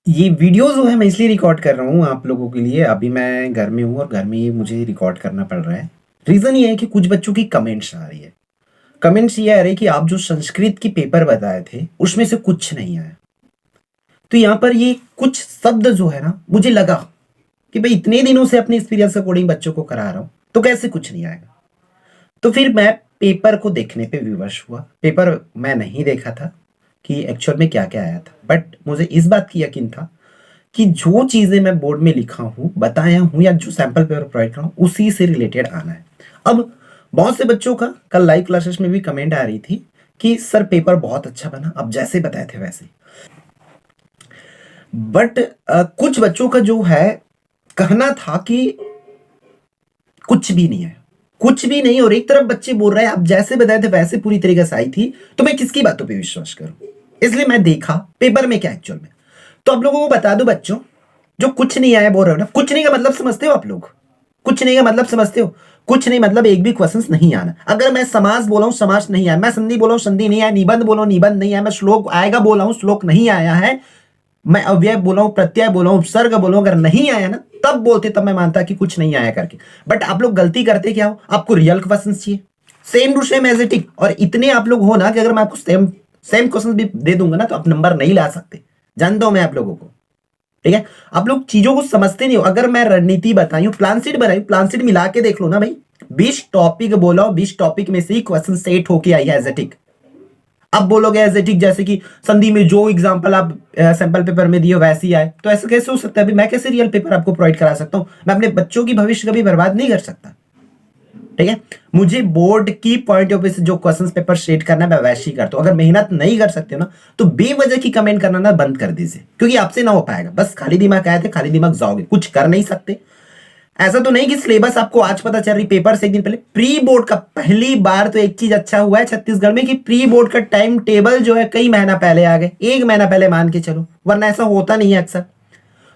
ये वीडियो जो है मैं इसलिए रिकॉर्ड कर रहा हूँ आप लोगों के लिए। अभी मैं घर में हूँ और घर में मुझे रिकॉर्ड करना पड़ रहा है। रीज़न ये है कि कुछ बच्चों की कमेंट्स आ रही है। कमेंट्स ये आ रही है कि आप जो संस्कृत की पेपर बताए थे उसमें से कुछ नहीं आया। तो यहाँ पर ये कुछ शब्द जो है ना, मुझे लगा कि भाई इतने दिनों से अपने एक्सपीरियंस अकॉर्डिंग बच्चों को करा रहा हूँ तो कैसे कुछ नहीं आएगा। तो फिर मैं पेपर को देखने पे विवश हुआ। पेपर मैं नहीं देखा था कि एक्चुअल में क्या क्या आया था, बट मुझे इस बात की यकीन था कि जो चीजें मैं बोर्ड में लिखा हूं, बताया हूं या जो सैंपल पेपर प्रोवाइड कर रहा हूं उसी से रिलेटेड आना है। अब बहुत से बच्चों का कल लाइव क्लासेस में भी कमेंट आ रही थी कि सर पेपर बहुत अच्छा बना, अब जैसे बताए थे वैसे। बट कुछ बच्चों का जो है कहना था कि कुछ भी नहीं है, कुछ भी नहीं। और एक तरफ बच्चे बोल रहे हैं आप जैसे बताए थे वैसे पूरी तरीके से आई थी, तो मैं किसकी बातों पे विश्वास करूं। इसलिए मैं देखा पेपर में क्या एक्चुअल में। तो आप लोगों को बता दो बच्चों, जो कुछ नहीं आया बोल रहे हो ना, कुछ नहीं का मतलब समझते हो आप लोग? कुछ नहीं का मतलब समझते हो? कुछ नहीं मतलब एक भी क्वेश्चन नहीं आना। अगर मैं समास बोला हूं समास नहीं आया, मैं संधि बोला हूं संधि नहीं आया, निबंध बोला हूं निबंध नहीं आया, मैं श्लोक आएगा बोला हूं श्लोक नहीं आया है, मैं अव्यय बोला हूं प्रत्यय बोला हूं उपसर्ग बोला हूं, अगर नहीं आया ना तब बोलते, तब मैं मानता कि कुछ नहीं आया करके। बट आप लोग गलती करते क्या हो, आपको रियल क्वेश्चन चाहिए, same to same as it is. और इतने आप लोग हो ना कि अगर मैं आपको सेम सेम क्वेश्चन भी दे दूंगा ना तो आप नंबर नहीं ला सकते। जानता हूं मैं आप लोगों को, ठीक है। आप लोग चीजों को समझते नहीं हो। अगर मैं रणनीति बताई हूं, प्लान शीट बनाई, प्लान शीट मिला के देख लो ना भाई। 20 टॉपिक बोला, 20 टॉपिक में से ही क्वेश्चन सेट होके आई है एज इट इज। अब बोलोगे एज इट इज जैसे कि संधि में जो एग्जांपल आप सैंपल पेपर में दिए वैसे ही आए, तो ऐसा कैसे हो सकता है? अभी मैं कैसे रियल पेपर आपको प्रोवाइड करा सकता हूं? मैं अपने बच्चों की भविष्य कभी बर्बाद नहीं कर सकता, ठीक है। मुझे बोर्ड की पॉइंट ऑफ व्यू से जो क्वेश्चन पेपर सेट करना है मैं वैसे ही करता हूं। अगर मेहनत नहीं कर सकते हो ना तो बेवजह की कमेंट करना ना बंद कर दीजिए, क्योंकि आपसे ना हो पाएगा। बस खाली दिमाग आए थे, खाली दिमाग जाओगे, कुछ कर नहीं सकते। ऐसा तो नहीं कि सिलेबस आपको आज पता चल रही, पेपर से एक दिन पहले। प्री बोर्ड का पहली बार तो एक चीज अच्छा हुआ है छत्तीसगढ़ में कि प्री बोर्ड का टाइम टेबल जो है कई महीना पहले आ गए, एक महीना पहले मान के चलो, वरना ऐसा होता नहीं है अक्सर।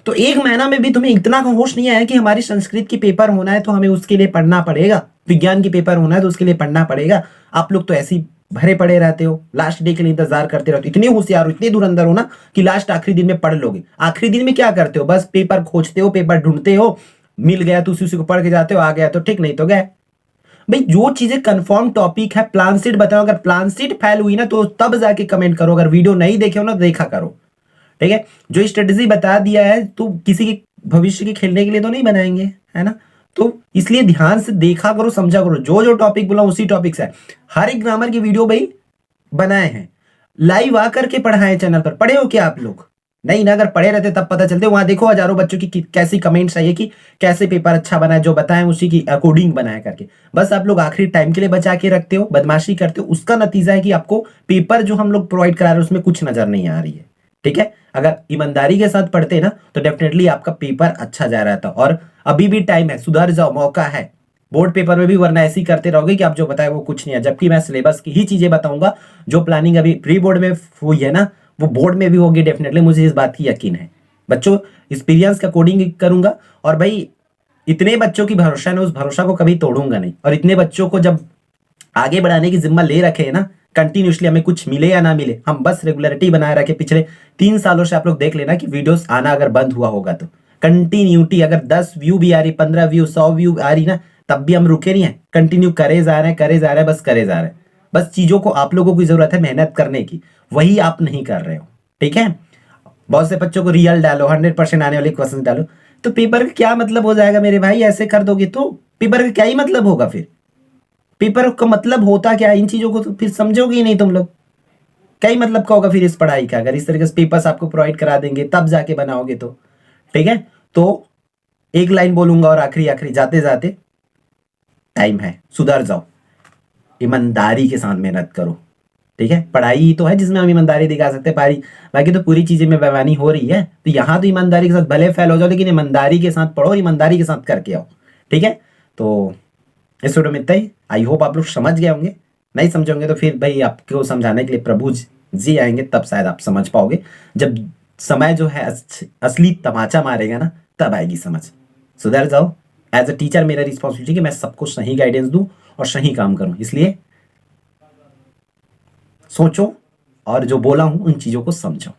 तो एक महीना में भी तुम्हें इतना होश नहीं आया कि हमारी संस्कृत की पेपर होना है तो हमें उसके लिए पढ़ना पड़ेगा, विज्ञान की पेपर होना है तो उसके लिए पढ़ना पड़ेगा। आप लोग तो ऐसे ही भरे पड़े रहते हो, लास्ट डे के लिए इंतजार करते रहते हो। इतने होशियार हो, इतने धुरंधर हो ना कि लास्ट आखिरी दिन में पढ़ लोगे। आखिरी दिन में क्या करते हो? बस पेपर खोजते हो, पेपर ढूंढते हो, मिल गया तो उसी को पढ़ के जाते हो, आ गया तो ठीक, नहीं तो गए। भाई जो चीजें कंफर्म टॉपिक है, प्लान शीट बताओ। अगर प्लान शीट फेल हुई ना तो तब जाके कमेंट करो। अगर वीडियो नहीं देखे हो ना तो देखा करो, ठीक है। जो स्ट्रेटेजी बता दिया है तो किसी के भविष्य के खेलने के लिए तो नहीं बनाएंगे, है ना। तो इसलिए ध्यान से देखा करो, समझा करो। जो जो टॉपिक बोला उसी टॉपिक से हर एक ग्रामर की वीडियो भाई बनाए हैं, लाइव आकर के पढ़ाए चैनल पर। पढ़े हो क्या आप लोग? नहीं ना, अगर पढ़े रहते तब पता चलते। वहां देखो हजारों बच्चों की कैसी कमेंट्स आई है कि कैसे पेपर अच्छा बना है, जो बताएं उसी की अकॉर्डिंग बनाया करके। बस आप लोग आखिरी टाइम के लिए बचा के रखते हो, बदमाशी करते हो। उसका नतीजा है कि आपको पेपर जो हम लोग प्रोवाइड करा रहे हैं उसमें कुछ नजर नहीं आ रही है, ठीक है। अगर ईमानदारी के साथ पढ़ते ना तो डेफिनेटली आपका पेपर अच्छा जा रहा था। और अभी भी टाइम है, सुधर जाओ, मौका है बोर्ड पेपर में भी। वरना ऐसे ही करते रहोगे कि आप जो बताए वो कुछ नहीं है, जबकि मैं सिलेबस की ही चीजें बताऊंगा। जो प्लानिंग अभी प्री बोर्ड में हुई है ना वो बोर्ड में भी होगी डेफिनेटली, मुझे इस बात की यकीन है। बच्चों एक्सपीरियंस के अकॉर्डिंग करूंगा। और भाई इतने बच्चों की भरोसा है ना, उस भरोसा को कभी तोड़ूंगा नहीं। और इतने बच्चों को जब आगे बढ़ाने की जिम्मा ले रखे है ना, कंटिन्यूसली, हमें कुछ मिले या ना मिले, हम बस रेगुलरिटी बनाए रखे। पिछले 3 सालों से आप लोग देख लेना कि वीडियोस आना अगर बंद हुआ होगा तो कंटिन्यूटी, अगर 10 व्यू भी आ रही, 15 व्यू, 100 व्यू आ रही ना, तब भी हम रुके नहीं है, कंटिन्यू करे जा रहे हैं, करे जा रहे हैं, बस करे जा रहे हैं। बस चीजों को आप लोगों की जरूरत है मेहनत करने की, वही आप नहीं कर रहे हो, ठीक है। बहुत से बच्चों को रियल डालो, 100% आने वाले क्वेश्चन डालो, तो पेपर का क्या मतलब हो जाएगा मेरे भाई? ऐसे कर दोगे तो पेपर का क्या ही मतलब होगा फिर? पेपर का मतलब होता क्या है? इन चीजों को तो फिर समझोगे ही नहीं तुम लोग। क्या ही मतलब का होगा फिर इस पढ़ाई का, अगर इस तरीके से पेपर्स आपको प्रोवाइड करा देंगे तब जाके बनाओगे तो, ठीक है। तो एक लाइन बोलूंगा और आखिरी आखिरी जाते जाते, टाइम है, सुधर जाओ, ईमानदारी के साथ मेहनत करो, ठीक है। पढ़ाई ही तो है जिसमें हम ईमानदारी दिखा सकते हैं। पारी बाकी तो पूरी चीजें में बेईमानी हो रही है, तो यहाँ तो ईमानदारी के साथ भले फेल हो जाओ लेकिन ईमानदारी के साथ पढ़ो, ईमानदारी के साथ करके आओ, ठीक है। तो इस वीडियो में इतना ही। आई होप आप लोग समझ गए होंगे। नहीं समझोगे तो फिर भाई आपको समझाने के लिए प्रभु जी आएंगे, तब शायद आप समझ पाओगे। जब समय जो है असली तमाचा मारेगा ना, तब आएगी समझ। सुधर जाओ। एज अ टीचर मेरा रिस्पॉन्सिबिलिटी कि मैं सबको सही गाइडेंस दूं और सही काम करूं, इसलिए सोचो और जो बोला हूं उन चीजों को समझो।